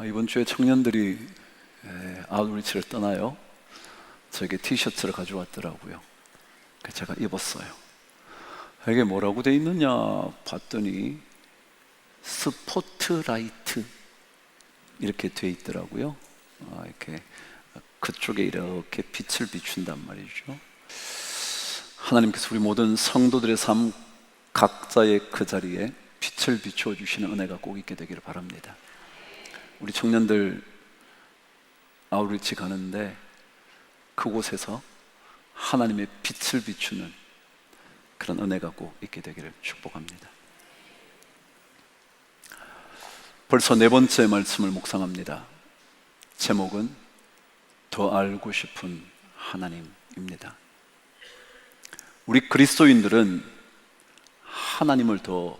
이번 주에 청년들이 아웃리치를 떠나요. 저에게 티셔츠를 가져왔더라고요. 제가 입었어요. 이게 뭐라고 돼 있느냐 봤더니 스포트라이트 이렇게 돼 있더라고요. 이렇게 그쪽에 이렇게 빛을 비춘단 말이죠. 하나님께서 우리 모든 성도들의 삶 각자의 그 자리에 빛을 비추어 주시는 은혜가 꼭 있게 되기를 바랍니다. 우리 청년들 아웃리치 가는데 그곳에서 하나님의 빛을 비추는 그런 은혜가 꼭 있게 되기를 축복합니다. 벌써 네 번째 말씀을 묵상합니다. 제목은 더 알고 싶은 하나님입니다. 우리 그리스도인들은 하나님을 더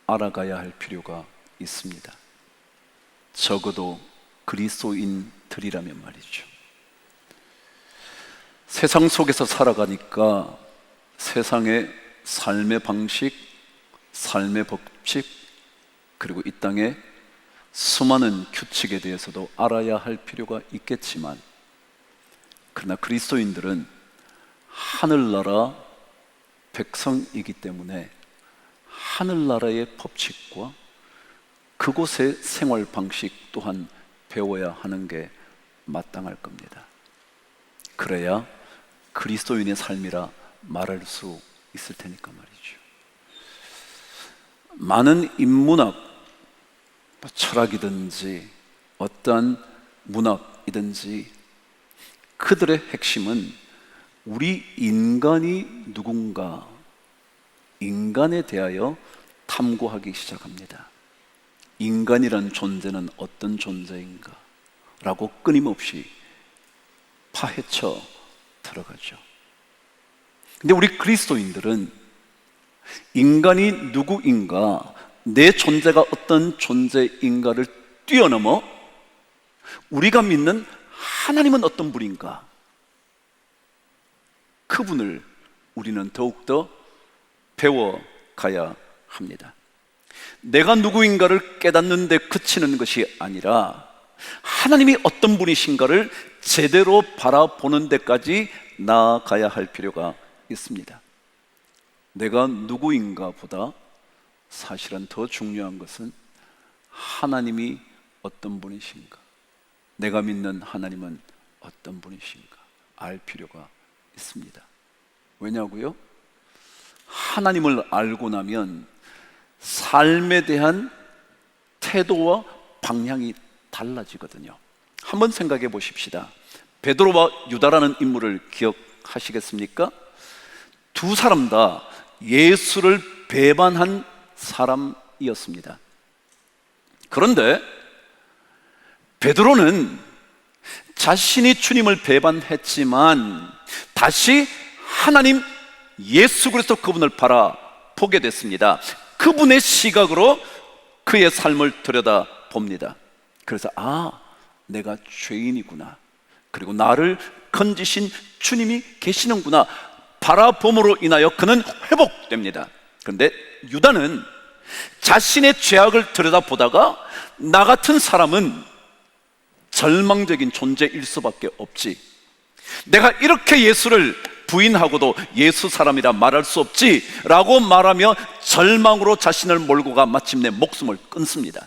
알아가야 할 필요가 있습니다. 적어도 그리스도인들이라면 말이죠. 세상 속에서 살아가니까 세상의 삶의 방식, 삶의 법칙, 그리고 이 땅의 수많은 규칙에 대해서도 알아야 할 필요가 있겠지만, 그러나 그리스도인들은 하늘나라 백성이기 때문에 하늘나라의 법칙과 그곳의 생활 방식 또한 배워야 하는 게 마땅할 겁니다. 그래야 그리스도인의 삶이라 말할 수 있을 테니까 말이죠. 많은 인문학, 철학이든지 어떠한 문학이든지 그들의 핵심은 우리 인간이 누군가, 인간에 대하여 탐구하기 시작합니다. 인간이란 존재는 어떤 존재인가 라고 끊임없이 파헤쳐 들어가죠. 근데 우리 그리스도인들은 인간이 누구인가, 내 존재가 어떤 존재인가를 뛰어넘어 우리가 믿는 하나님은 어떤 분인가, 그분을 우리는 더욱더 배워가야 합니다. 내가 누구인가를 깨닫는 데 그치는 것이 아니라 하나님이 어떤 분이신가를 제대로 바라보는 데까지 나아가야 할 필요가 있습니다. 내가 누구인가 보다 사실은 더 중요한 것은 하나님이 어떤 분이신가, 내가 믿는 하나님은 어떤 분이신가 알 필요가 있습니다. 왜냐고요? 하나님을 알고 나면 삶에 대한 태도와 방향이 달라지거든요. 한번 생각해 보십시다. 베드로와 유다라는 인물을 기억하시겠습니까? 두 사람 다 예수를 배반한 사람이었습니다. 그런데 베드로는 자신이 주님을 배반했지만 다시 하나님 예수 그리스도 그분을 바라보게 됐습니다. 그분의 시각으로 그의 삶을 들여다봅니다. 그래서 내가 죄인이구나, 그리고 나를 건지신 주님이 계시는구나 바라봄으로 인하여 그는 회복됩니다. 그런데 유다는 자신의 죄악을 들여다보다가 나 같은 사람은 절망적인 존재일 수밖에 없지, 내가 이렇게 예수를 부인하고도 예수 사람이라 말할 수 없지 라고 말하며 절망으로 자신을 몰고 가 마침내 목숨을 끊습니다.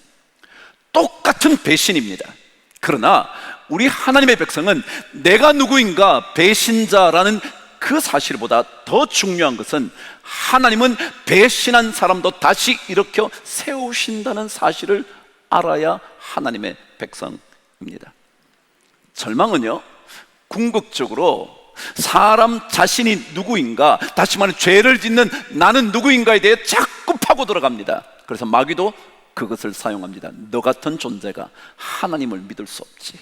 똑같은 배신입니다. 그러나 우리 하나님의 백성은 내가 누구인가, 배신자라는 그 사실보다 더 중요한 것은 하나님은 배신한 사람도 다시 일으켜 세우신다는 사실을 알아야 하나님의 백성입니다. 절망은요, 궁극적으로 사람 자신이 누구인가, 다시 말해 죄를 짓는 나는 누구인가에 대해 자꾸 파고 들어갑니다. 그래서 마귀도 그것을 사용합니다. 너 같은 존재가 하나님을 믿을 수 없지.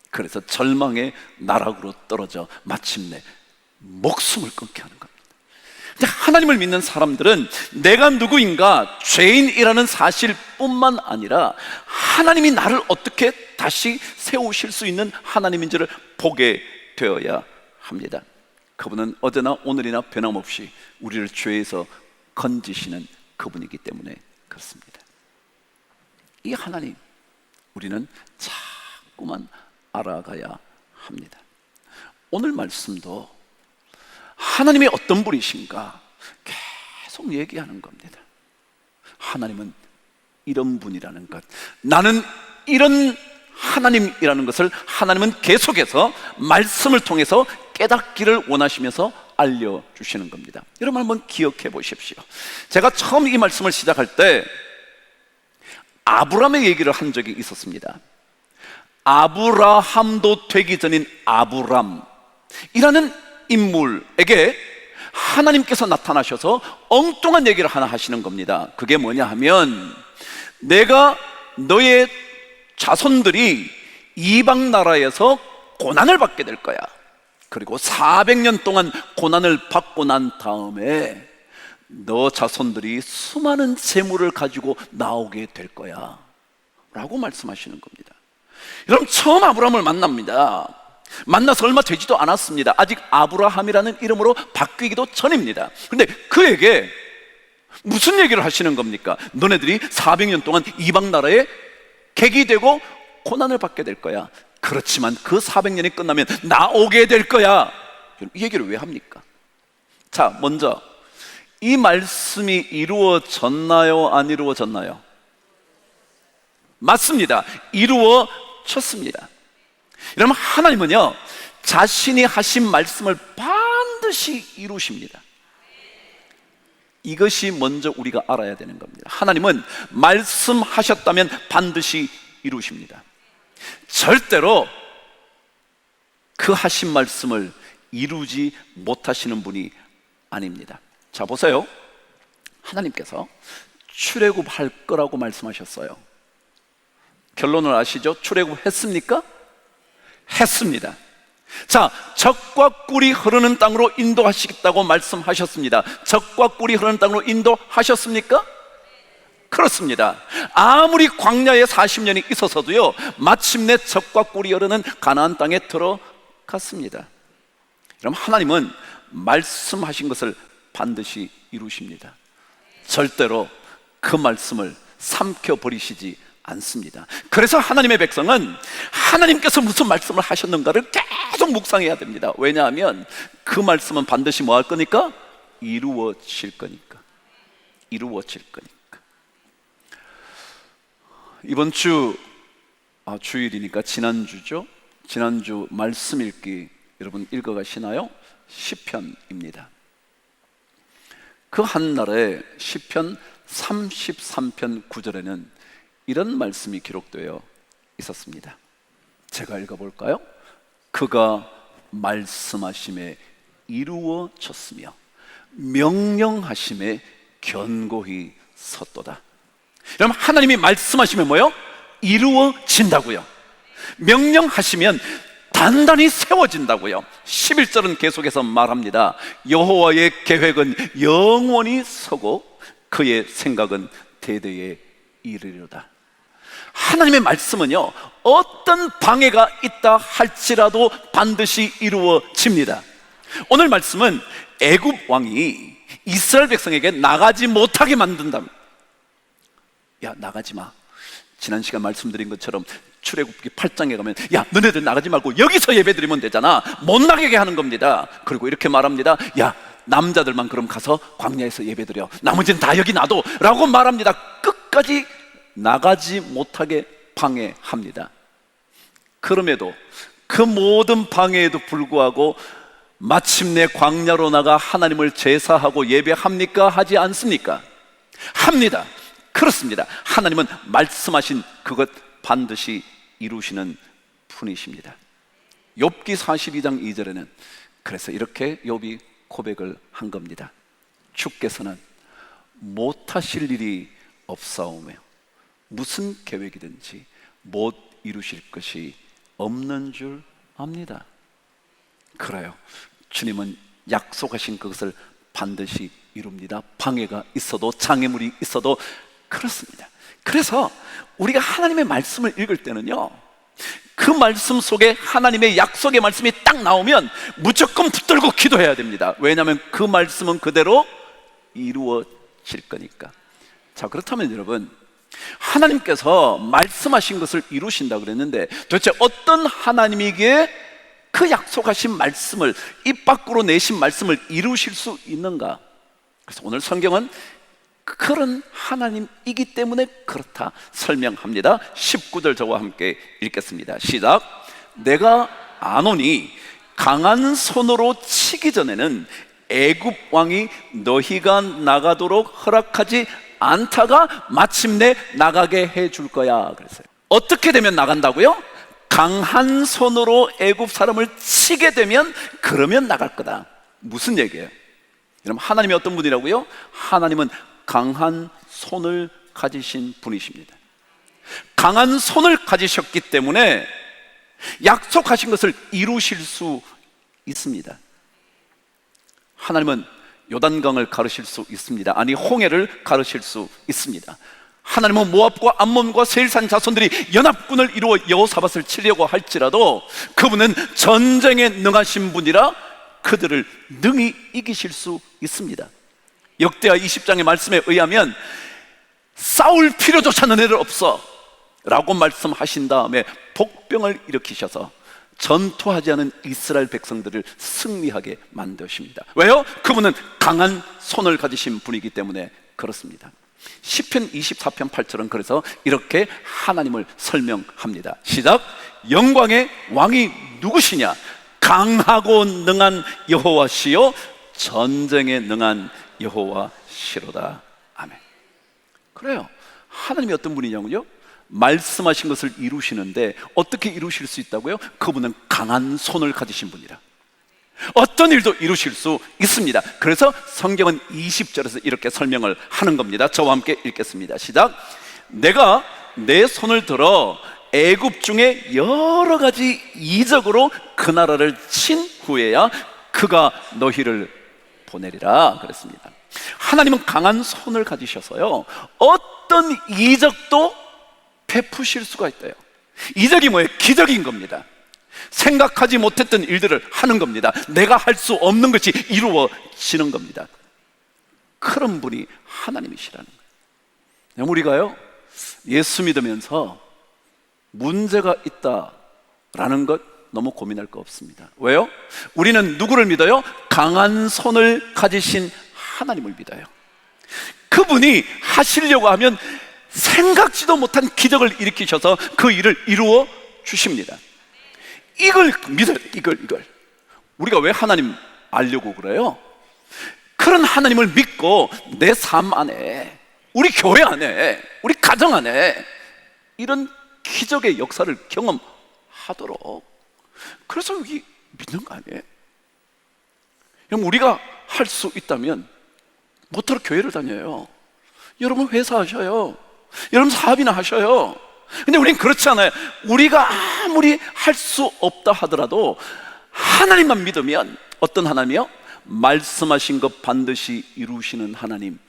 그래서 절망의 나락으로 떨어져 마침내 목숨을 끊게 하는 겁니다. 근데 하나님을 믿는 사람들은 내가 누구인가, 죄인이라는 사실뿐만 아니라 하나님이 나를 어떻게 다시 세우실 수 있는 하나님인지를 보게 되어야 합니다. 그분은 어제나 오늘이나 변함없이 우리를 죄에서 건지시는 그분이기 때문에 그렇습니다. 이 하나님, 우리는 자꾸만 알아가야 합니다. 오늘 말씀도 하나님이 어떤 분이신가 계속 얘기하는 겁니다. 하나님은 이런 분이라는 것, 나는 이런 하나님이라는 것을 하나님은 계속해서 말씀을 통해서 깨닫기를 원하시면서 알려주시는 겁니다. 여러분 한번 기억해 보십시오. 제가 처음 이 말씀을 시작할 때 아브라함의 얘기를 한 적이 있었습니다. 아브라함도 되기 전인 아브람이라는 인물에게 하나님께서 나타나셔서 엉뚱한 얘기를 하나 하시는 겁니다. 그게 뭐냐 하면, 내가 너의 자손들이 이방 나라에서 고난을 받게 될 거야. 그리고 400년 동안 고난을 받고 난 다음에 너 자손들이 수많은 재물을 가지고 나오게 될 거야 라고 말씀하시는 겁니다. 여러분, 처음 아브라함을 만납니다. 만나서 얼마 되지도 않았습니다. 아직 아브라함이라는 이름으로 바뀌기도 전입니다. 그런데 그에게 무슨 얘기를 하시는 겁니까? 너네들이 400년 동안 이방 나라에 객이 되고 고난을 받게 될 거야. 그렇지만 그 400년이 끝나면 나오게 될 거야. 이 얘기를 왜 합니까? 자, 먼저 이 말씀이 이루어졌나요? 안 이루어졌나요? 맞습니다. 이루어졌습니다. 여러분, 하나님은요, 자신이 하신 말씀을 반드시 이루십니다. 이것이 먼저 우리가 알아야 되는 겁니다. 하나님은 말씀하셨다면 반드시 이루십니다. 절대로 그 하신 말씀을 이루지 못하시는 분이 아닙니다. 자, 보세요. 하나님께서 출애굽할 거라고 말씀하셨어요. 결론을 아시죠? 출애굽했습니까? 했습니다. 자, 젖과 꿀이 흐르는 땅으로 인도하시겠다고 말씀하셨습니다. 젖과 꿀이 흐르는 땅으로 인도하셨습니까? 그렇습니다. 아무리 광야에 40년이 있어서도요, 마침내 젖과 꿀이 흐르는 가나안 땅에 들어갔습니다. 그럼 하나님은 말씀하신 것을 반드시 이루십니다. 절대로 그 말씀을 삼켜버리시지 않습니다. 그래서 하나님의 백성은 하나님께서 무슨 말씀을 하셨는가를 계속 묵상해야 됩니다. 왜냐하면 그 말씀은 반드시 뭐 할 거니까? 이루어질 거니까. 이루어질 거니까. 이번 주 주일이니까 지난주죠. 지난주 말씀 읽기 여러분 읽어가시나요? 시편입니다. 그 한날에 시편 33편 9절에는 이런 말씀이 기록되어 있었습니다. 제가 읽어볼까요? 그가 말씀하심에 이루어졌으며 명령하심에 견고히 섰도다. 여러분, 하나님이 말씀하시면 뭐요? 이루어진다고요. 명령하시면 단단히 세워진다고요. 11절은 계속해서 말합니다. 여호와의 계획은 영원히 서고 그의 생각은 대대에 이르리로다. 하나님의 말씀은요, 어떤 방해가 있다 할지라도 반드시 이루어집니다. 오늘 말씀은 애굽 왕이 이스라엘 백성에게 나가지 못하게 만든다. 야, 나가지 마. 지난 시간 말씀드린 것처럼 출애굽기 8장에 가면 야, 너네들 나가지 말고 여기서 예배드리면 되잖아. 못 나가게 하는 겁니다. 그리고 이렇게 말합니다. 야, 남자들만 그럼 가서 광야에서 예배드려. 나머지는 다 여기 놔둬 라고 말합니다. 끝까지 나가지 못하게 방해합니다. 그럼에도 그 모든 방해에도 불구하고 마침내 광야로 나가 하나님을 제사하고 예배합니까? 하지 않습니까? 합니다. 그렇습니다. 하나님은 말씀하신 그것 반드시 이루시는 분이십니다. 욥기 42장 2절에는 그래서 이렇게 욥이 고백을 한 겁니다. 주께서는 못하실 일이 없사오며 무슨 계획이든지 못 이루실 것이 없는 줄 압니다. 그래요. 주님은 약속하신 그것을 반드시 이룹니다. 방해가 있어도 장애물이 있어도 그렇습니다. 그래서 우리가 하나님의 말씀을 읽을 때는요, 그 말씀 속에 하나님의 약속의 말씀이 딱 나오면 무조건 붙들고 기도해야 됩니다. 왜냐하면 그 말씀은 그대로 이루어질 거니까. 자, 그렇다면 여러분, 하나님께서 말씀하신 것을 이루신다 그랬는데 도대체 어떤 하나님에게 그 약속하신 말씀을, 입 밖으로 내신 말씀을 이루실 수 있는가? 그래서 오늘 성경은 그런 하나님이기 때문에 그렇다 설명합니다. 19절 저와 함께 읽겠습니다. 시작. 내가 아노니 강한 손으로 치기 전에는 애굽 왕이 너희가 나가도록 허락하지 않다가 마침내 나가게 해줄 거야 그랬어요. 어떻게 되면 나간다고요? 강한 손으로 애굽 사람을 치게 되면 그러면 나갈 거다. 무슨 얘기예요? 여러분, 하나님이 어떤 분이라고요? 하나님은 강한 손을 가지신 분이십니다. 강한 손을 가지셨기 때문에 약속하신 것을 이루실 수 있습니다. 하나님은 요단강을 가르실 수 있습니다. 아니, 홍해를 가르실 수 있습니다. 하나님은 모압과 암몬과 세일산 자손들이 연합군을 이루어 여호사밧을 치려고 할지라도 그분은 전쟁에 능하신 분이라 그들을 능히 이기실 수 있습니다. 역대하 20장의 말씀에 의하면 싸울 필요조차 너네들 없어 라고 말씀하신 다음에 복병을 일으키셔서 전투하지 않은 이스라엘 백성들을 승리하게 만드십니다. 왜요? 그분은 강한 손을 가지신 분이기 때문에 그렇습니다. 시편 24편 8절은 그래서 이렇게 하나님을 설명합니다. 시작. 영광의 왕이 누구시냐? 강하고 능한 여호와시요 전쟁에 능한 여호와시로다. 아멘. 그래요. 하나님이 어떤 분이냐고요? 말씀하신 것을 이루시는데 어떻게 이루실 수 있다고요? 그분은 강한 손을 가지신 분이라 어떤 일도 이루실 수 있습니다. 그래서 성경은 20절에서 이렇게 설명을 하는 겁니다. 저와 함께 읽겠습니다. 시작. 내가 내 손을 들어 애굽 중에 여러 가지 이적으로 그 나라를 친 후에야 그가 너희를 보내리라 그랬습니다. 하나님은 강한 손을 가지셔서요 어떤 이적도 베푸실 수가 있대요. 이적이 뭐예요? 기적인 겁니다. 생각하지 못했던 일들을 하는 겁니다. 내가 할 수 없는 것이 이루어지는 겁니다. 그런 분이 하나님이시라는 거예요. 우리가요 예수 믿으면서 문제가 있다라는 것 너무 고민할 거 없습니다. 왜요? 우리는 누구를 믿어요? 강한 손을 가지신 하나님을 믿어요. 그분이 하시려고 하면 생각지도 못한 기적을 일으키셔서 그 일을 이루어 주십니다. 이걸 믿어요. 이걸 우리가 왜 하나님 알려고 그래요? 그런 하나님을 믿고 내 삶 안에, 우리 교회 안에, 우리 가정 안에 이런 기적의 역사를 경험하도록, 그래서 여기 믿는 거 아니에요? 그럼 우리가 할 수 있다면 뭐하러 교회를 다녀요? 여러분 회사 하셔요. 여러분 사업이나 하셔요. 근데 우린 그렇지 않아요. 우리가 아무리 할 수 없다 하더라도 하나님만 믿으면, 어떤 하나님이요? 말씀하신 것 반드시 이루시는 하나님,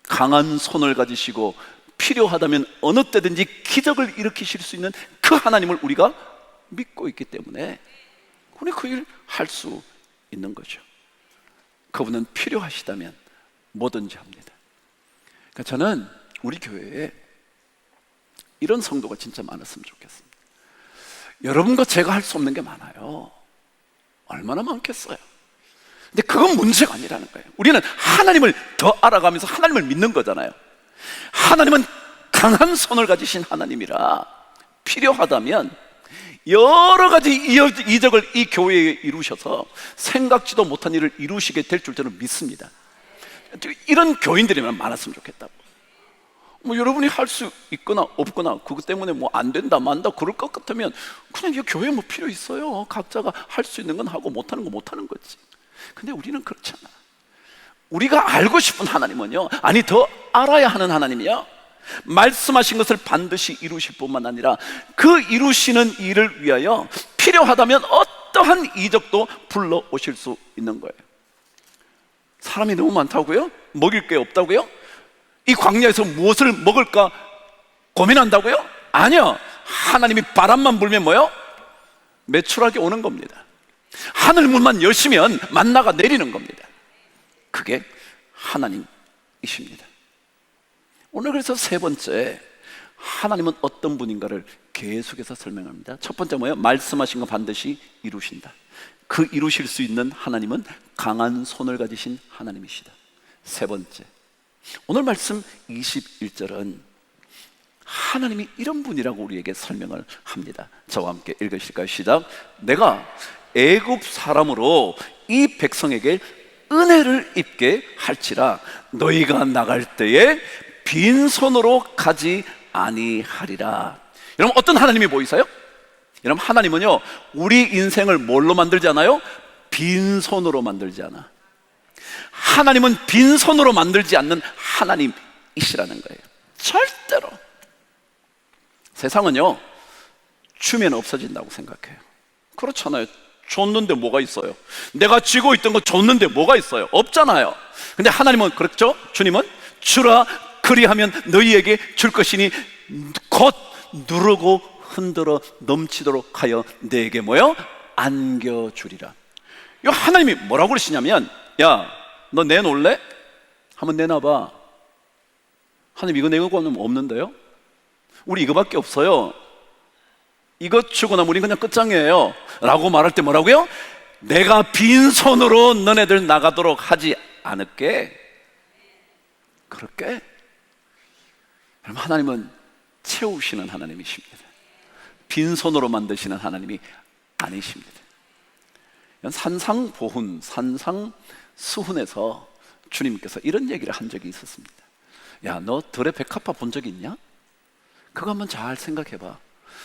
강한 손을 가지시고 필요하다면 어느 때든지 기적을 일으키실 수 있는 그 하나님을 우리가 믿고 있기 때문에 우리 그 일 할 수 있는 거죠. 그분은 필요하시다면 뭐든지 합니다. 그러니까 저는 우리 교회에 이런 성도가 진짜 많았으면 좋겠습니다. 여러분과 제가 할 수 없는 게 많아요. 얼마나 많겠어요. 근데 그건 문제가 아니라는 거예요. 우리는 하나님을 더 알아가면서 하나님을 믿는 거잖아요. 하나님은 강한 손을 가지신 하나님이라 필요하다면 여러 가지 이적을 이 교회에 이루셔서 생각지도 못한 일을 이루시게 될 줄 저는 믿습니다. 이런 교인들이면 많았으면 좋겠다고. 뭐 여러분이 할 수 있거나 없거나 그것 때문에 뭐 안 된다 만다 그럴 것 같으면 그냥 이 교회에 뭐 필요 있어요. 각자가 할 수 있는 건 하고 못하는 거 못하는 거지. 근데 우리는 그렇지 않아. 우리가 알고 싶은 하나님은요, 아니 더 알아야 하는 하나님이야. 말씀하신 것을 반드시 이루실 뿐만 아니라 그 이루시는 일을 위하여 필요하다면 어떠한 이적도 불러오실 수 있는 거예요. 사람이 너무 많다고요? 먹일 게 없다고요? 이 광야에서 무엇을 먹을까 고민한다고요? 아니요. 하나님이 바람만 불면 뭐요? 매출하게 오는 겁니다. 하늘 문만 여시면 만나가 내리는 겁니다. 그게 하나님이십니다. 오늘 그래서 세 번째, 하나님은 어떤 분인가를 계속해서 설명합니다. 첫 번째 뭐예요? 말씀하신 거 반드시 이루신다. 그 이루실 수 있는 하나님은 강한 손을 가지신 하나님이시다. 세 번째, 오늘 말씀 21절은 하나님이 이런 분이라고 우리에게 설명을 합니다. 저와 함께 읽으실까요? 시작. 내가 애굽 사람으로 이 백성에게 은혜를 입게 할지라 너희가 나갈 때에 빈손으로 가지 아니하리라. 여러분, 어떤 하나님이 보이세요? 여러분, 하나님은요, 우리 인생을 뭘로 만들지 않아요? 빈손으로 만들지 않아. 하나님은 빈손으로 만들지 않는 하나님이시라는 거예요. 절대로. 세상은요, 주면 없어진다고 생각해요. 그렇잖아요. 줬는데 뭐가 있어요? 내가 쥐고 있던 거 줬는데 뭐가 있어요? 없잖아요. 근데 하나님은 그렇죠? 주님은 주라 그리하면 너희에게 줄 것이니 곧 누르고 흔들어 넘치도록 하여 내게 뭐요? 안겨주리라. 이 하나님이 뭐라고 그러시냐면, 야, 너 내놓을래? 한번 내놔봐. 하나님, 이거 내고는 없는데요? 우리 이거밖에 없어요. 이거 주고 나면 우리 그냥 끝장이에요 라고 말할 때 뭐라고요? 내가 빈손으로 너네들 나가도록 하지 않을게. 그렇게? 여러분, 하나님은 채우시는 하나님이십니다. 빈손으로 만드시는 하나님이 아니십니다. 산상보훈, 산상수훈에서 주님께서 이런 얘기를 한 적이 있었습니다. 야, 너 들의 백합화 본 적 있냐? 그거 한번 잘 생각해봐.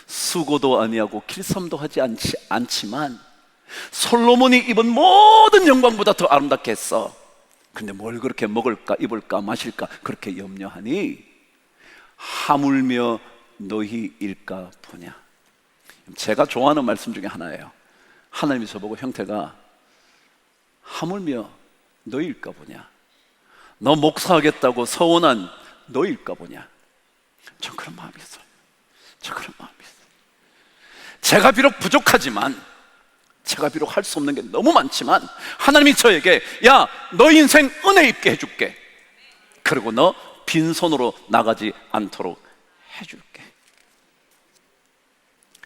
수고도 아니하고 길섬도 하지 않지만 솔로몬이 입은 모든 영광보다 더 아름답게 했어. 근데 뭘 그렇게 먹을까 입을까 마실까 그렇게 염려하니? 하물며 너희일까 보냐. 제가 좋아하는 말씀 중에 하나예요. 하나님이 저보고, 형태가 하물며 너희일까 보냐. 너 목사하겠다고 서원한 너희일까 보냐. 전 그런 마음이 있어요. 저 그런 마음이 있어요. 제가 비록 부족하지만, 제가 비록 할 수 없는 게 너무 많지만 하나님이 저에게, 야, 너 인생 은혜 입게 해줄게. 그리고 너 빈손으로 나가지 않도록 해줄게.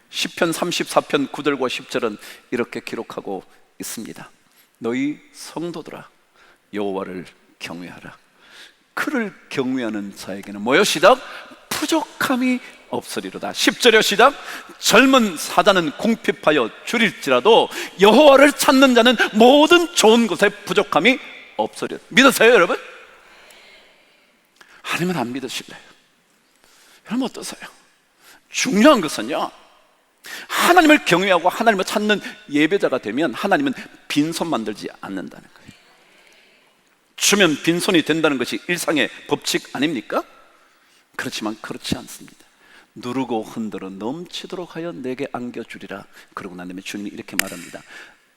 시편 34편 9절과 10절은 이렇게 기록하고 있습니다. 너희 성도들아, 여호와를 경외하라. 그를 경외하는 자에게는 뭐요? 시작. 부족함이 없으리로다. 10절이요. 시작. 젊은 사자는 궁핍하여 줄일지라도 여호와를 찾는 자는 모든 좋은 것에 부족함이 없으리로다. 믿으세요, 여러분? 아니면 안 믿으실래요? 여러분, 어떠세요? 중요한 것은요, 하나님을 경외하고 하나님을 찾는 예배자가 되면 하나님은 빈손 만들지 않는다는 거예요. 주면 빈손이 된다는 것이 일상의 법칙 아닙니까? 그렇지만 그렇지 않습니다. 누르고 흔들어 넘치도록 하여 내게 안겨주리라. 그러고 난 다음에 주님이 이렇게 말합니다.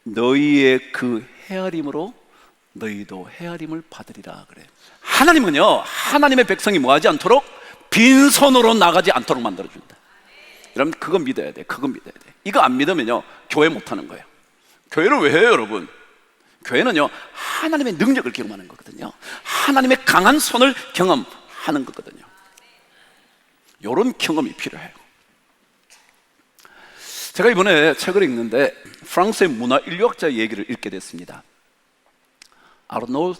너희의 그 헤아림으로 너희도 헤아림을 받으리라. 그래요. 하나님은요, 하나님의 백성이 뭐하지 않도록 빈손으로 나가지 않도록 만들어준다. 여러분, 그거 믿어야 돼. 그거 믿어야 돼. 이거 안 믿으면요, 교회 못하는 거예요. 교회를 왜 해요, 여러분? 교회는요, 하나님의 능력을 경험하는 거거든요. 하나님의 강한 손을 경험하는 거거든요. 이런 경험이 필요해요. 제가 이번에 책을 읽는데 프랑스의 문화 인류학자 얘기를 읽게 됐습니다. 아르놀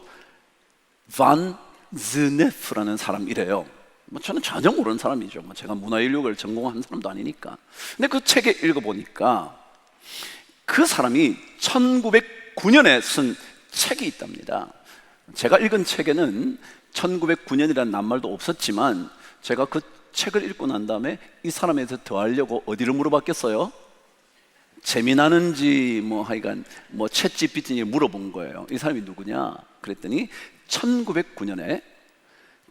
반 즈네프라는 사람이래요. 저는 전혀 모르는 사람이죠. 제가 문화 인류학을 전공한 사람도 아니니까. 근데 그 책에 읽어보니까 그 사람이 1909년에 쓴 책이 있답니다. 제가 읽은 책에는 1909년이라는 낱말도 없었지만 제가 그 책을 읽고 난 다음에 이 사람에 대해서 더 알려고 어디를 물어봤겠어요? 재미나는지 하여간 챗 GPT에 물어본 거예요. 이 사람이 누구냐? 그랬더니 1909년에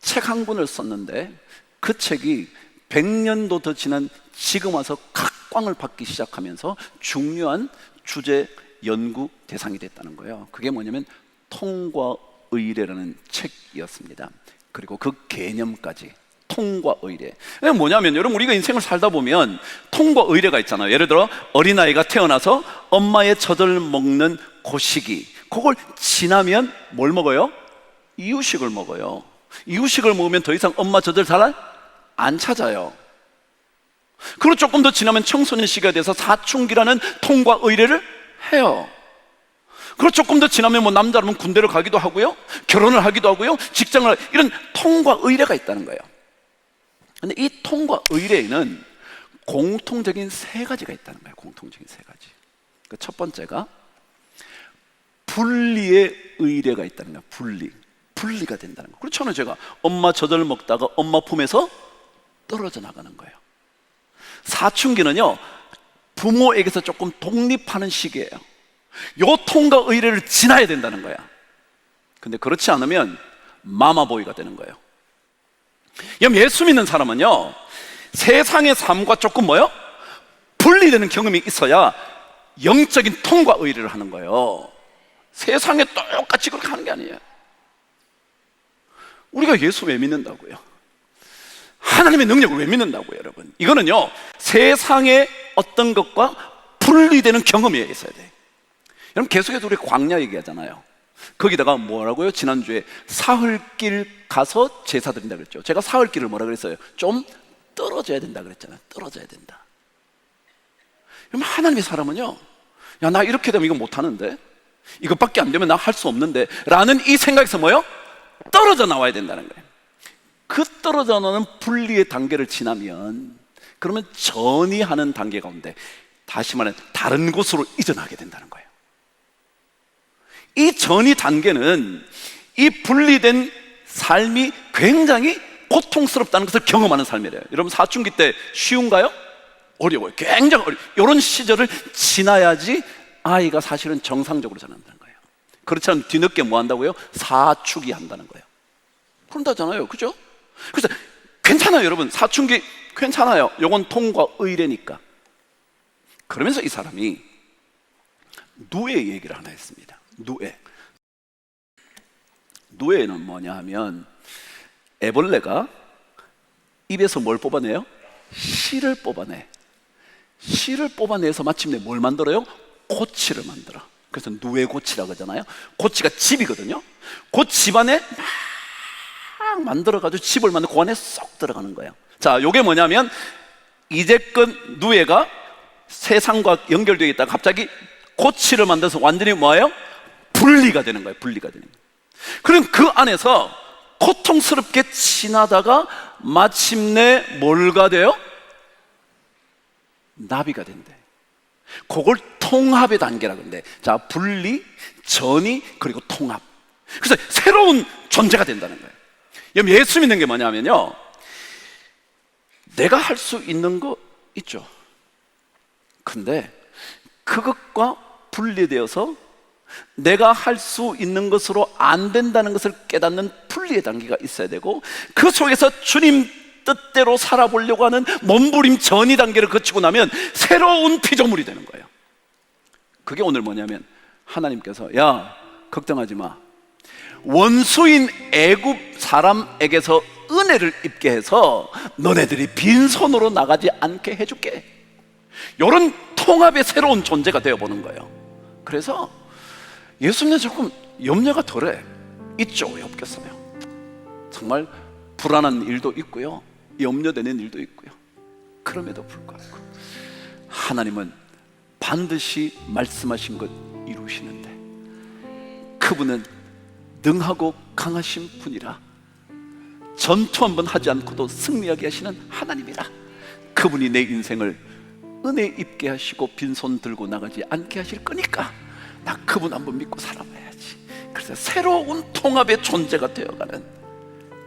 책 한 권을 썼는데 그 책이 100년도 더 지난 지금 와서 각광을 받기 시작하면서 중요한 주제 연구 대상이 됐다는 거예요. 그게 뭐냐면 통과 의례라는 책이었습니다. 그리고 그 개념까지, 통과 의례. 뭐냐면 여러분, 우리가 인생을 살다 보면 통과 의례가 있잖아요. 예를 들어 어린아이가 태어나서 엄마의 젖을 먹는 그 시기, 그걸 지나면 뭘 먹어요? 이유식을 먹어요. 이유식을 먹으면 더 이상 엄마 젖을 잘 안 찾아요. 그리고 조금 더 지나면 청소년 시기가 돼서 사춘기라는 통과 의례를 해요. 그리고 조금 더 지나면 뭐 남자라면 군대를 가기도 하고요, 결혼을 하기도 하고요, 직장을, 이런 통과 의례가 있다는 거예요. 근데 이 통과 의례에는 공통적인 세 가지가 있다는 거예요. 공통적인 세 가지. 그 첫 번째가 분리의 의례가 있다는 거예요. 분리가 된다는 거예요. 그렇잖아요. 제가 엄마 젖을 먹다가 엄마 품에서 떨어져 나가는 거예요. 사춘기는요, 부모에게서 조금 독립하는 시기예요. 요 통과 의례를 지나야 된다는 거야. 근데 그렇지 않으면 마마보이가 되는 거예요. 예수 믿는 사람은요, 세상의 삶과 조금 뭐요? 분리되는 경험이 있어야 영적인 통과 의례를 하는 거예요. 세상에 똑같이 그렇게 하는 게 아니에요. 우리가 예수 왜 믿는다고요? 하나님의 능력을 왜 믿는다고요, 여러분? 이거는요, 세상의 어떤 것과 분리되는 경험이 있어야 돼요. 여러분, 계속해서 우리 광야 얘기하잖아요. 거기다가 뭐라고요? 지난주에 사흘길 가서 제사 드린다 그랬죠. 제가 사흘길을 뭐라 그랬어요? 좀 떨어져야 된다 그랬잖아요. 떨어져야 된다. 그럼 하나님의 사람은요, 야, 나 이렇게 되면 이거 못하는데, 이것밖에 안 되면 나 할 수 없는데 라는 이 생각에서 뭐요? 떨어져 나와야 된다는 거예요. 그 떨어져 나오는 분리의 단계를 지나면, 그러면 전이하는 단계 가운데, 다시 말해 다른 곳으로 이전하게 된다는 거예요. 이 전이 단계는 이 분리된 삶이 굉장히 고통스럽다는 것을 경험하는 삶이래요. 여러분, 사춘기 때 쉬운가요? 어려워요. 굉장히 어려워요. 이런 시절을 지나야지 아이가 사실은 정상적으로 자란다는 거예요. 그렇지 않으면 뒤늦게 뭐 한다고요? 사축이 한다는 거예요. 그런다잖아요. 그죠? 그래서 괜찮아요, 여러분. 사춘기 괜찮아요. 요건 통과 의례니까. 그러면서 이 사람이 누에 얘기를 하나 했습니다. 누에는 뭐냐 하면, 애벌레가 입에서 뭘 뽑아내요? 씨를 뽑아내. 씨를 뽑아내서 마침내 뭘 만들어요? 고치를 만들어. 그래서 누에고치라고 하잖아요. 고치가 집이거든요. 그 집안에 막 만들어가지고 집을 만들고 그 안에 쏙 들어가는 거예요. 자, 요게 뭐냐면, 이제껏 누에가 세상과 연결되어 있다가 갑자기 고치를 만들어서 완전히 뭐예요? 분리가 되는 거예요. 분리가 되는 거예요. 그럼 그 안에서 고통스럽게 지나다가 마침내 뭘가 돼요? 나비가 된대. 그걸 통합의 단계라고 하는데, 자, 분리, 전이, 그리고 통합. 그래서 새로운 존재가 된다는 거예요. 여러분, 예수 믿는 게 뭐냐면요, 내가 할 수 있는 거 있죠. 근데 그것과 분리되어서 내가 할 수 있는 것으로 안 된다는 것을 깨닫는 분리의 단계가 있어야 되고, 그 속에서 주님 뜻대로 살아보려고 하는 몸부림 전이 단계를 거치고 나면 새로운 피조물이 되는 거예요. 그게 오늘 뭐냐면, 하나님께서 야, 걱정하지 마, 원수인 애굽 사람에게서 은혜를 입게 해서 너네들이 빈손으로 나가지 않게 해줄게. 이런 통합의 새로운 존재가 되어보는 거예요. 그래서 예수님은 조금 염려가 덜해. 있죠, 왜 없겠어요? 정말 불안한 일도 있고요, 염려되는 일도 있고요. 그럼에도 불구하고 하나님은 반드시 말씀하신 것 이루시는데, 그분은 능하고 강하신 분이라 전투 한번 하지 않고도 승리하게 하시는 하나님이라. 그분이 내 인생을 은혜 입게 하시고 빈손 들고 나가지 않게 하실 거니까 나 그분 한번 믿고 살아봐야지. 그래서 새로운 통합의 존재가 되어가는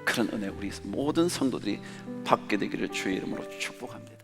그런 은혜 우리 모든 성도들이 받게 되기를 주의 이름으로 축복합니다.